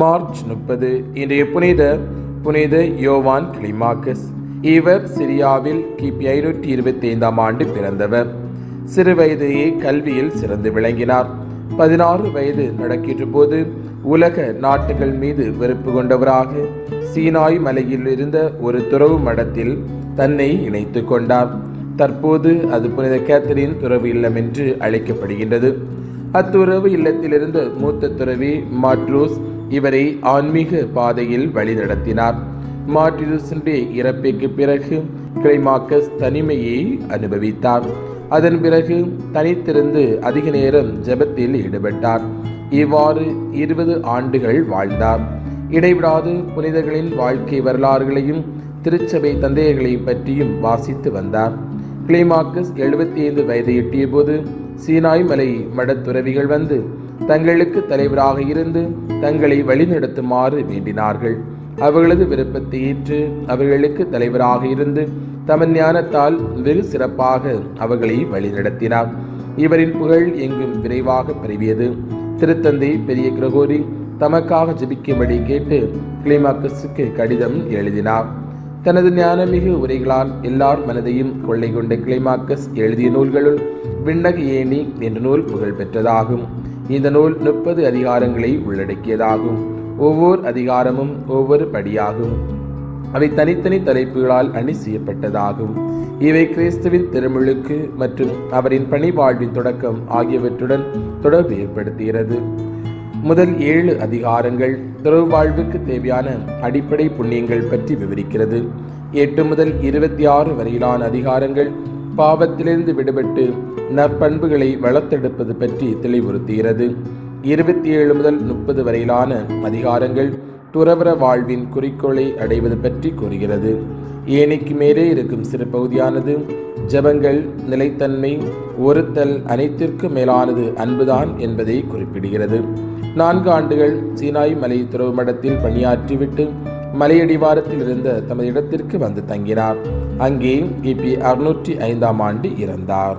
March 30 இன்றைய புனித யோவான் கிளிமாக்கஸ். இவர் சிரியாவில் கிபி 525 ஆண்டு பிறந்தவர். சிறு வயதையே கல்வியில் சிறந்து விளங்கினார். 16 வயது நடக்கின்ற போது உலக நாட்டுகள் மீது வெறுப்பு கொண்டவராக சீனாய் மலையில் இருந்த ஒரு துறவு மடத்தில் தன்னை இணைத்து கொண்டார். தற்போது அது புனித கேத்தரின் துறவு இல்லம் என்று அழைக்கப்படுகின்றது. அத்துறவு இல்லத்திலிருந்த மூத்த துறவி மாட்ரூஸ் இவரை ஆன்மீக பாதையில் வழிநடத்தினார். மாட்ரூஸினுடைய இறப்பிற்கு பிறகு கிளைமாக்கஸ் தனிமையை அனுபவித்தார். அதன் பிறகு தனித்திருந்து அதிக நேரம் ஜெபத்தில் ஈடுபட்டார். இவ்வாறு 20 ஆண்டுகள் வாழ்ந்தார். இடைவிடாது புனிதர்களின் வாழ்க்கை வரலாறுகளையும் திருச்சபை தந்தையர்களையும் பற்றியும் வாசித்து வந்தார். கிளைமாக்கஸ் 75 வயதை எட்டிய போது சீனாய் மலை மடத்துறவிகள் வந்து தங்களுக்கு தலைவராக இருந்து தங்களை வழிநடத்துமாறு வேண்டினார்கள். அவர்களது விருப்பத்தை ஏற்று அவர்களுக்கு தலைவராக இருந்து தமன் ஞானத்தால் வெகு சிறப்பாக அவர்களை வழிநடத்தினார். இவரின் புகழ் எங்கும் விரைவாக பரவியது. திருத்தந்தை பெரிய கிரகோரி தமக்காக ஜெபிக்கும்படி கேட்டு கிளைமாக்கஸுக்கு கடிதம் எழுதினார். தனது ஞானமிகு உரைகளால் எல்லார் மனதையும் கொள்ளை கொண்ட கிளைமாக்கஸ் எழுதிய நூல்களுள் விண்ணக ஏணி என்ற நூல் புகழ் பெற்றதாகும். இந்த நூல் 30 அதிகாரங்களை உள்ளடக்கியதாகும். ஒவ்வொரு அதிகாரமும் ஒவ்வொரு படியாகும். அவை தனித்தனி தலைப்புகளால் அணி செய்யப்பட்டதாகும். இவை கிறிஸ்துவின் திருமுழுக்கு மற்றும் அவரின் பணி வாழ்வின் தொடக்கம் ஆகியவற்றுடன் தொடர்பு ஏற்படுத்துகிறது. முதல் 7 அதிகாரங்கள் துறவு வாழ்வுக்கு தேவையான அடிப்படை புண்ணியங்கள் பற்றி விவரிக்கிறது. 8 முதல் 26 வரையிலான அதிகாரங்கள் பாவத்திலிருந்து விடுபட்டு நற்பண்புகளை வளர்த்தெடுப்பது பற்றி தெளிவுறுத்துகிறது. 27 முதல் 30 வரையிலான அதிகாரங்கள் துறவற வாழ்வின் குறிக்கோளை அடைவது பற்றி கூறுகிறது. ஏணிக்கு மேலே இருக்கும் சிறு பகுதியானது ஜபங்கள், நிலைத்தன்மை, ஒருத்தல் அனைத்திற்கும் மேலானது அன்புதான் என்பதை குறிப்பிடுகிறது. 4 ஆண்டுகள் சீனாய் மலை துறவு மடத்தில் பணியாற்றிவிட்டு மலையடிவாரத்தில் இருந்த தமது இடத்திற்கு வந்து தங்கினார். அங்கே கிபி 605 ஆண்டு இறந்தார்.